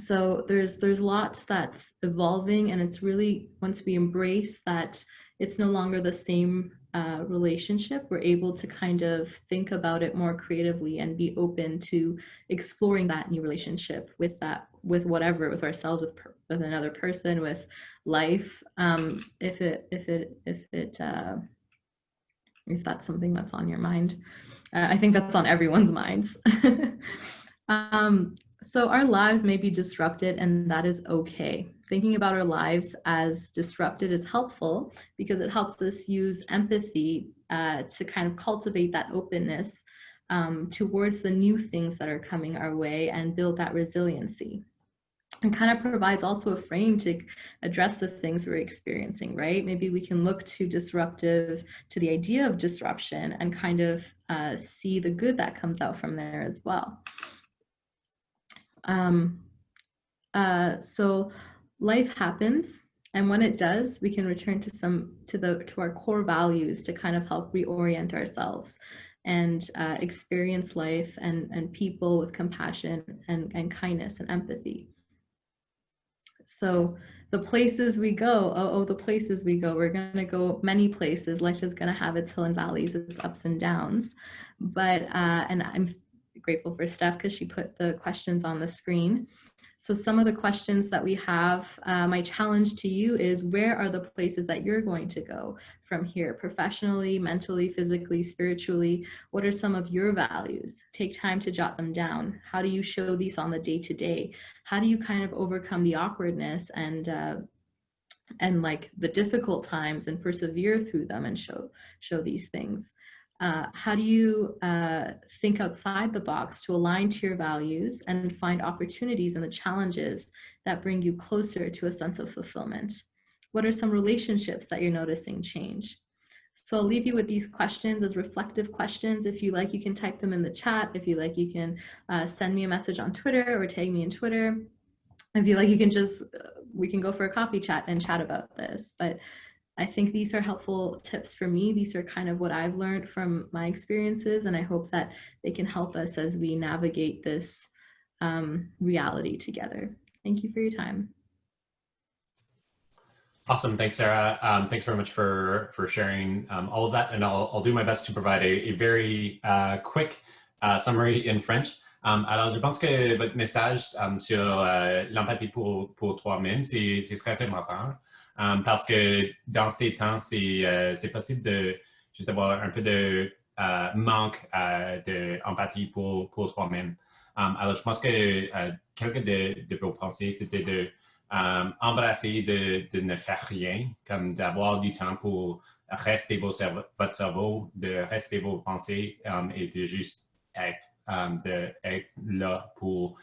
So there's lots that's evolving, and it's really, once we embrace that it's no longer the same relationship, we're able to kind of think about it more creatively and be open to exploring that new relationship with whatever, with ourselves, with another person, with life, if that's something that's on your mind. I think that's on everyone's minds. So our lives may be disrupted, and that is okay. Thinking about our lives as disrupted is helpful because it helps us use empathy to kind of cultivate that openness towards the new things that are coming our way and build that resiliency. And kind of provides also a frame to address the things we're experiencing, right? Maybe we can look to the idea of disruption and kind of see the good that comes out from there as well. So life happens, and when it does, we can return to our core values to kind of help reorient ourselves and experience life and people with compassion and kindness and empathy. So the places we go, the places we go, we're going to go many places. Life is going to have its hill and valleys, its ups and downs. But, and I'm grateful for Steph because she put the questions on the screen. So some of the questions that we have, my challenge to you is, where are the places that you're going to go from here, professionally, mentally, physically, spiritually? What are some of your values? Take time to jot them down. How do you show these on the day-to-day? How do you kind of overcome the awkwardness and like the difficult times and persevere through them and show these things? How do you think outside the box to align to your values and find opportunities in the challenges that bring you closer to a sense of fulfillment? What are some relationships that you're noticing change? So I'll leave you with these questions as reflective questions. If you like, you can type them in the chat. If you like, you can send me a message on Twitter or tag me in Twitter. If you like, you can just, we can go for a coffee chat and chat about this. But I think these are helpful tips for me. These are kind of what I've learned from my experiences, and I hope that they can help us as we navigate this reality together. Thank you for your time. Awesome, thanks, Sarah. Thanks very much for sharing all of that, and I'll do my best to provide a very quick summary in French. Alors, je pense que votre message sur l'empathie pour toi-même, c'est très important. Parce que dans ces temps, c'est possible de juste avoir un peu de manque d'empathie pour toi-même. Alors, je pense que quelques de vos pensées, c'était de embrasser de ne faire rien, comme d'avoir du temps pour rester votre cerveau, de rester vos pensées et de juste être là pour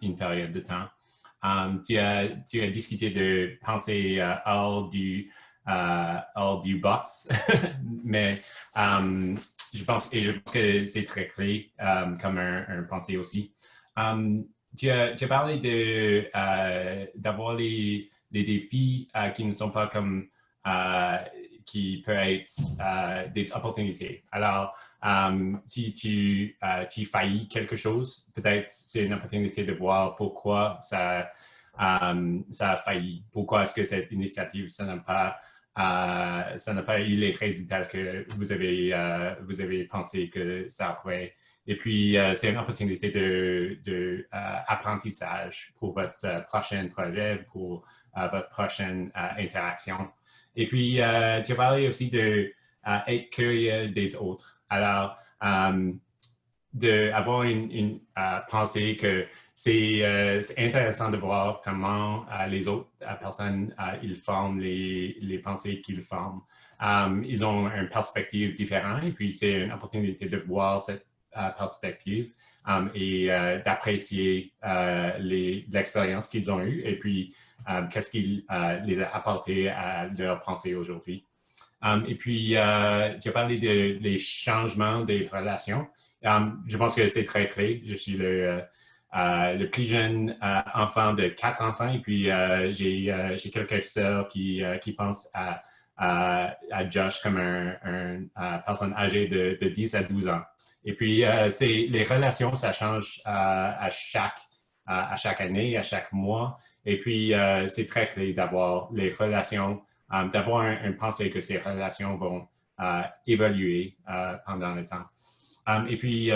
une période de temps. Tu as discuté de penser hors du box, mais je pense que c'est très clé comme un pensée aussi. Tu as parlé d'avoir les défis qui ne sont pas comme qui peuvent être des opportunités. Alors, si tu faillis quelque chose, peut-être c'est une opportunité de voir pourquoi ça a failli. Pourquoi est-ce que cette initiative, ça n'a pas eu les résultats que vous avez pensé que ça aurait. Et puis, c'est une opportunité de apprentissage pour votre prochain projet, pour votre prochaine interaction. Et puis, tu as parlé aussi d'être curieux des autres. Alors, d'avoir une pensée que c'est intéressant de voir comment les autres personnes, ils forment les pensées qu'ils forment. Ils ont une perspective différente et puis c'est une opportunité de voir cette perspective et d'apprécier l'expérience qu'ils ont eue et puis qu'est-ce qui les a apporté à leur pensée aujourd'hui. Et puis, tu as parlé des changements des relations. Je pense que c'est très clé. Je suis le plus jeune enfant de 4 enfants et puis j'ai quelques sœurs qui pensent à Josh comme une personne âgée de 10 à 12 ans. Et puis, les relations, ça change à chaque année, à chaque mois. Et puis, c'est très clé d'avoir les relations, d'avoir une pensée que ces relations vont évoluer pendant le temps. Et puis,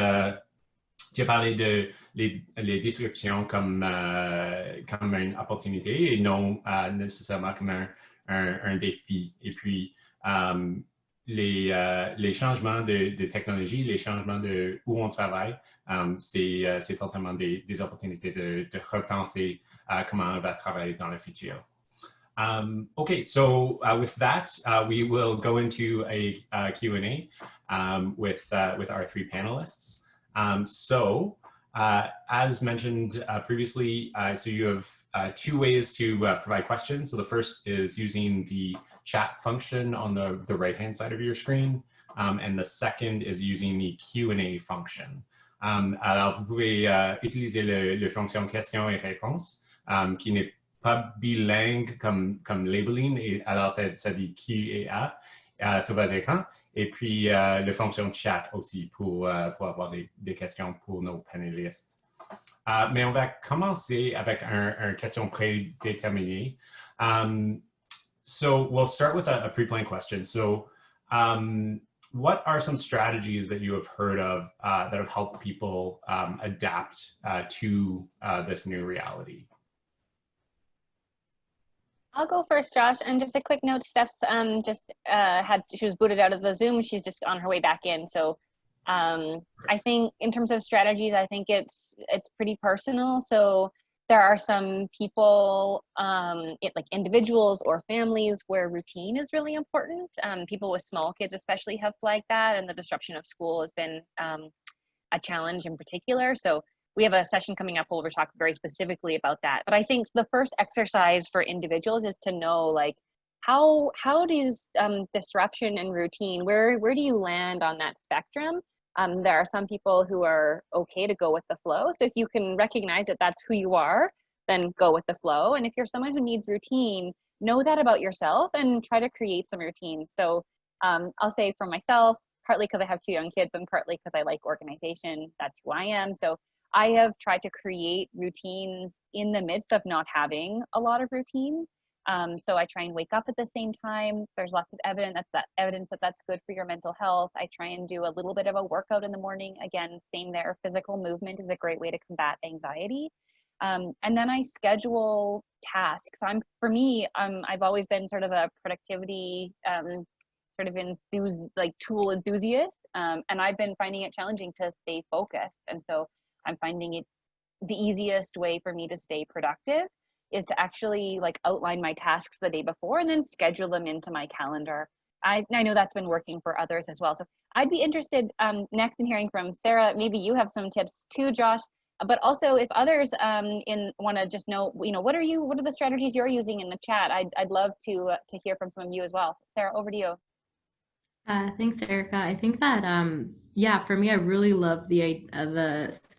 tu as parlé de les disruptions comme une opportunité et non nécessairement comme un défi. Et puis, les changements de technologie, les changements de où on travaille, c'est certainement des opportunités de repenser comment on va travailler dans le futur. Okay, so with that, we will go into a Q&A with our 3 panelists. As mentioned previously, so you have 2 ways to provide questions. So the first is using the chat function on the right-hand side of your screen, and the second is using the Q&A function. Alors, vous pouvez utiliser le fonction questions et réponses, qui n'est pas bilingue comme labeling, et alors ça dit Q et A sur votre écran. Et puis, la fonction chat aussi pour avoir des questions pour nos panélistes. Mais on va commencer avec une question prédéterminée. So we'll start with a pre-planned question. So what are some strategies that you have heard of that have helped people adapt to this new reality? I'll go first, Josh. And just a quick note, Steph's she was booted out of the Zoom. She's just on her way back in. So I think in terms of strategies, I think it's pretty personal. So there are some people, like individuals or families, where routine is really important. People with small kids especially have flagged that, and the disruption of school has been a challenge in particular. So we have a session coming up where we're talking very specifically about that. But I think the first exercise for individuals is to know, like, how does disruption and routine, where do you land on that spectrum? There are some people who are okay to go with the flow. So if you can recognize that that's who you are, then go with the flow. And if you're someone who needs routine, know that about yourself and try to create some routines. So I'll say for myself, partly because I have 2 young kids and partly because I like organization, that's who I am. So I have tried to create routines in the midst of not having a lot of routine. So I try and wake up at the same time. There's lots of evidence that that's good for your mental health. I try and do a little bit of a workout in the morning. Again, same there. Physical movement is a great way to combat anxiety. And then I schedule tasks. For me, I've always been sort of a productivity sort of tool enthusiast, and I've been finding it challenging to stay focused. And so I'm finding it the easiest way for me to stay productive is to actually outline my tasks the day before and then schedule them into my calendar. I know that's been working for others as well. So I'd be interested next in hearing from Sarah. Maybe you have some tips too, Josh, but also if others want to just know, what are the strategies you're using in the chat? I'd love to hear from some of you as well. So Sarah, over to you. Thanks, Erica. I think that, yeah, for me, I really love the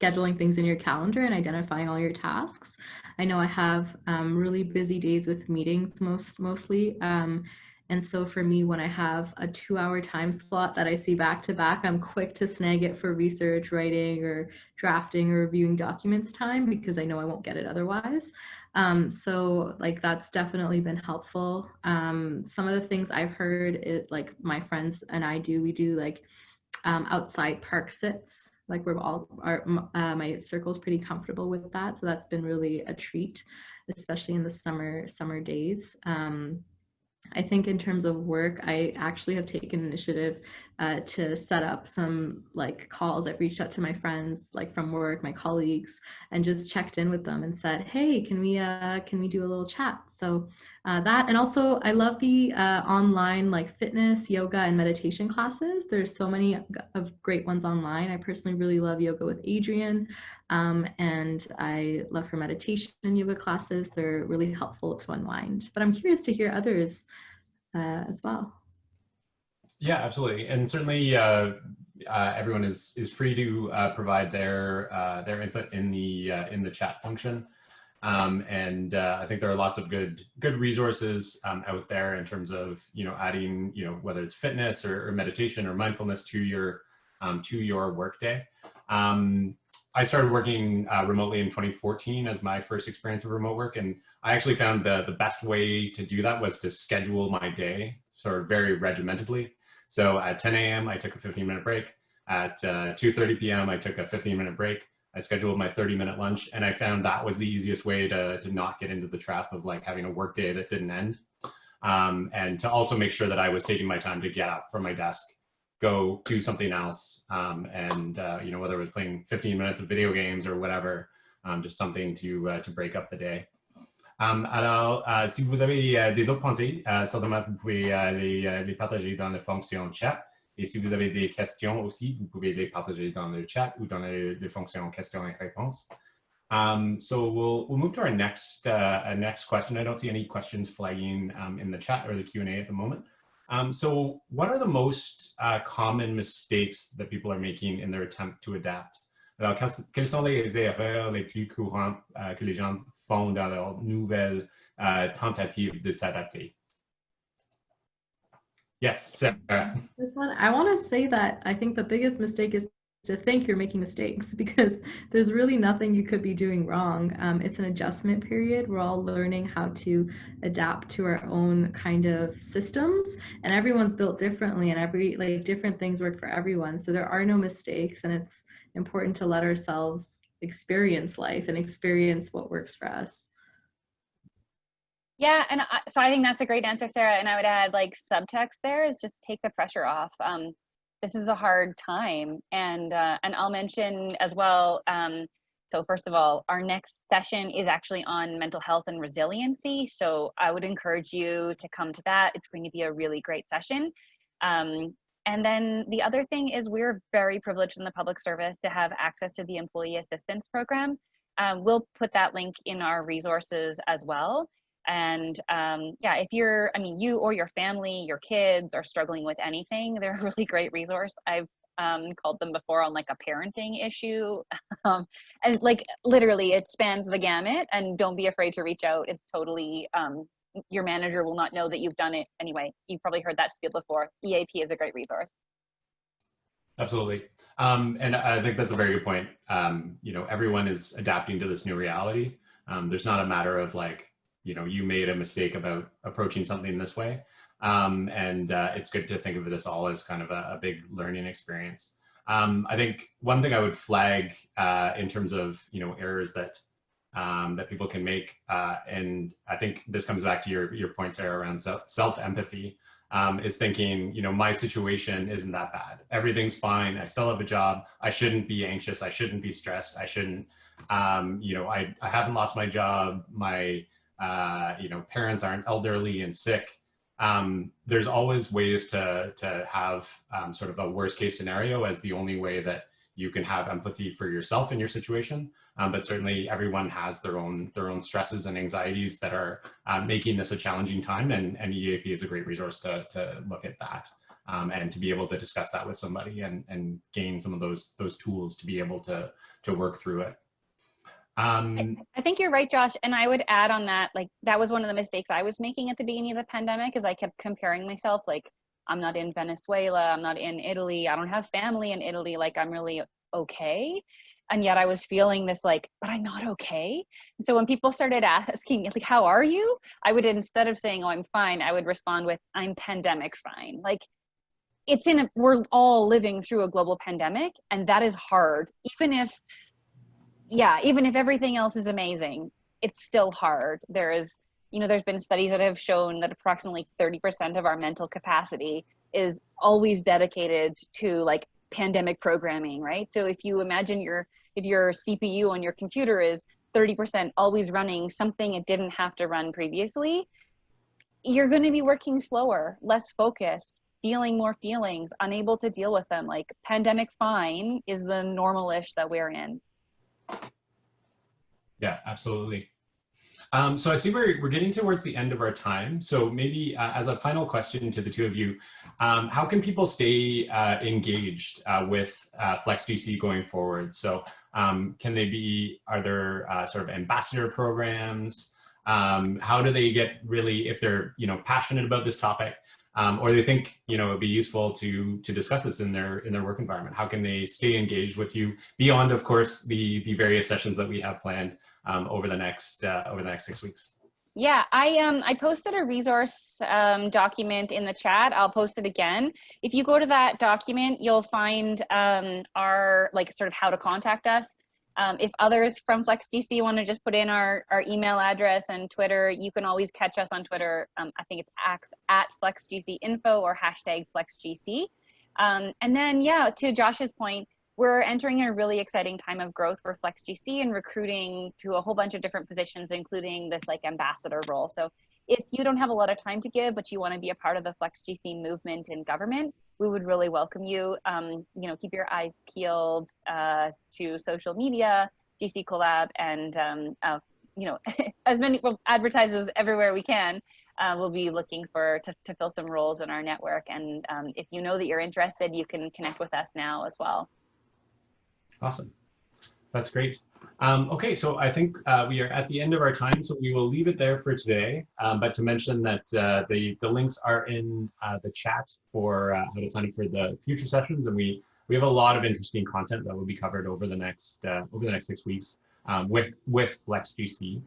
scheduling things in your calendar and identifying all your tasks. I know I have really busy days with meetings mostly. And so for me, when I have a 2-hour time slot that I see back to back, I'm quick to snag it for research, writing, or drafting or reviewing documents time because I know I won't get it otherwise. So that's definitely been helpful. Some of the things I've heard is my friends and we do outside park sits. We're all my circle's pretty comfortable with that. So that's been really a treat, especially in the summer days. I think in terms of work, I actually have taken initiative to set up some calls. I've reached out to my friends from work, my colleagues, and just checked in with them and said, hey, can we do a little chat? So that, and also I love the online fitness, yoga, and meditation classes. There's so many of great ones online. I personally really love yoga with Adrienne, and I love her meditation and yoga classes. They're really helpful to unwind. But I'm curious to hear others as well. Yeah, absolutely, and certainly everyone is free to provide their input in the chat function, and I think there are lots of good resources out there in terms of adding whether it's fitness or meditation or mindfulness to your workday. I started working remotely in 2014 as my first experience of remote work, and I actually found the best way to do that was to schedule my day sort of very regimentedly. So at 10 a.m. I took a 15-minute break. At 2:30 p.m. I took a 15-minute break. I scheduled my 30-minute lunch, and I found that was the easiest way to not get into the trap of having a work day that didn't end, and to also make sure that I was taking my time to get up from my desk, go do something else, and whether it was playing 15 minutes of video games or whatever, just something to break up the day. Alors, si vous avez des autres pensées, certainement vous pouvez les partager dans la fonction chat. Et si vous avez des questions aussi, vous pouvez les partager dans le chat ou dans les fonctions questions et réponses. So we'll move to our next question. I don't see any questions flagging in the chat or the Q&A at the moment. So what are the most common mistakes that people are making in their attempt to adapt? Alors, quelles sont les erreurs les plus courantes que les gens font dans leur nouvelle tentative de s'adapter? Yes, Sarah. This one, I want to say that I think the biggest mistake is to think you're making mistakes because there's really nothing you could be doing wrong. It's an adjustment period. We're all learning how to adapt to our own kind of systems, and everyone's built differently, and different things work for everyone. So there are no mistakes, and it's important to let ourselves experience life and experience what works for us. Yeah, and so I think that's a great answer, Sarah. And I would add subtext there is just take the pressure off. This is a hard time, and I'll mention as well. So first of all, our next session is actually on mental health and resiliency. So I would encourage you to come to that. It's going to be a really great session. And then the other thing is we're very privileged in the public service to have access to the Employee Assistance Program. We'll put that link in our resources as well. And yeah, if you're, I mean, you or your family, your kids are struggling with anything, they're a really great resource. I've called them before on like a parenting issue. And like literally it spans the gamut, and don't be afraid to reach out. It's totally, your manager will not know that you've done it anyway. You've probably heard that spiel before. EAP is a great resource. Absolutely. And I think that's a very good point. You know, everyone is adapting to this new reality. There's not a matter of like, you know, you made a mistake about approaching something this way. It's good to think of this all as kind of a big learning experience. I think one thing I would flag in terms of, you know, errors that that people can make, and I think this comes back to your point, Sarah, around self-empathy, is thinking, you know, my situation isn't that bad. Everything's fine. I still have a job. I shouldn't be anxious. I shouldn't be stressed. I shouldn't, you know, I haven't lost my job. My, you know, parents aren't elderly and sick. There's always ways to have sort of a worst case scenario as the only way that you can have empathy for yourself in your situation. But certainly everyone has their own stresses and anxieties that are making this a challenging time, and EAP is a great resource to look at that and to be able to discuss that with somebody and gain some of those tools to be able to work through it. I think you're right, Josh. And I would add on that, like, that was one of the mistakes I was making at the beginning of the pandemic, is I kept comparing myself, like, I'm not in Venezuela, I'm not in Italy, I don't have family in Italy, like, I'm really okay. And yet I was feeling this, like, but I'm not okay. And so when people started asking, like, how are you? I would, instead of saying, oh, I'm fine, I would respond with, I'm pandemic fine. Like, we're all living through a global pandemic, and that is hard. Even if everything else is amazing, it's still hard. There's been studies that have shown that approximately 30% of our mental capacity is always dedicated to like pandemic programming, right? So if you imagine if your CPU on your computer is 30% always running something it didn't have to run previously, you're going to be working slower, less focused, feeling more feelings, unable to deal with them. Like, pandemic fine is the normal-ish that we're in. Yeah, absolutely. So I see we're getting towards the end of our time. So maybe as a final question to the two of you, how can people stay engaged with FlexGC going forward? So are there sort of ambassador programs? How do they get really, if they're, you know, passionate about this topic, or they think, you know, it'd be useful to discuss this in their work environment? How can they stay engaged with you beyond, of course, the various sessions that we have planned over the next 6 weeks? Yeah, I posted a resource document in the chat. I'll post it again. If you go to that document, you'll find our, like, sort of how to contact us. If others from FlexGC want to just put in our email address and Twitter, you can always catch us on Twitter. I think it's at FlexGCinfo or #FlexGC. And then, yeah, to Josh's point, we're entering a really exciting time of growth for FlexGC and recruiting to a whole bunch of different positions, including this like ambassador role. So if you don't have a lot of time to give, but you want to be a part of the FlexGC movement in government, we would really welcome you. You know, keep your eyes peeled to social media, GC Collab, and you know, as many advertisers everywhere we can. We'll be looking to fill some roles in our network. And if you know that you're interested, you can connect with us now as well. Awesome. That's great. Okay, so I think we are at the end of our time, so we will leave it there for today. But to mention that the links are in the chat for how to sign up for the future sessions, and we have a lot of interesting content that will be covered over the next 6 weeks with FlexGC.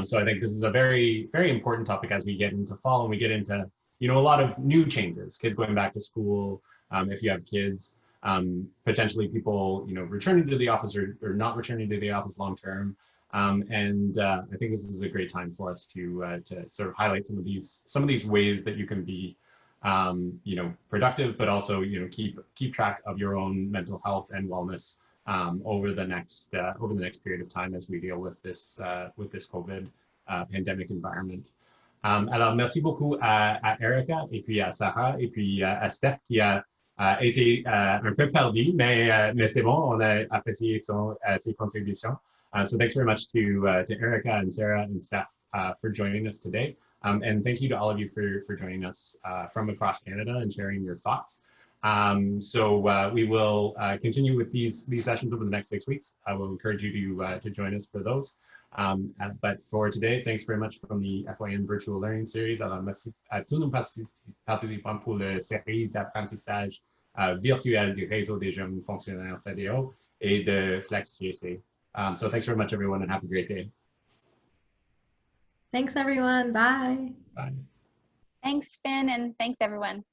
So I think this is a very, very important topic as we get into fall and we get into, you know, a lot of new changes, kids going back to school, if you have kids. Potentially people, you know, returning to the office or not returning to the office long term, I think this is a great time for us to sort of highlight some of these ways that you can be, you know, productive, but also, you know, keep track of your own mental health and wellness over the next period of time as we deal with this COVID pandemic environment. Alors merci beaucoup à Erika et puis à Sarah et puis à Steph qui a été un peu perdu, mais c'est bon, on a apprécié ses contributions. So thanks very much to Erika and Sarah and Steph for joining us today. And thank you to all of you for joining us from across Canada and sharing your thoughts. We will continue with these sessions over the next 6 weeks. I will encourage you to join us for those. But for today, thanks very much from the FYN Virtual Learning Series. Alors, merci à tous nos participants pour la série d'apprentissage virtuel du réseau des jeunes fonctionnaires fédéraux et de FlexGC. So thanks very much, everyone, and have a great day. Thanks, everyone. Bye. Bye. Thanks, Finn, and thanks, everyone.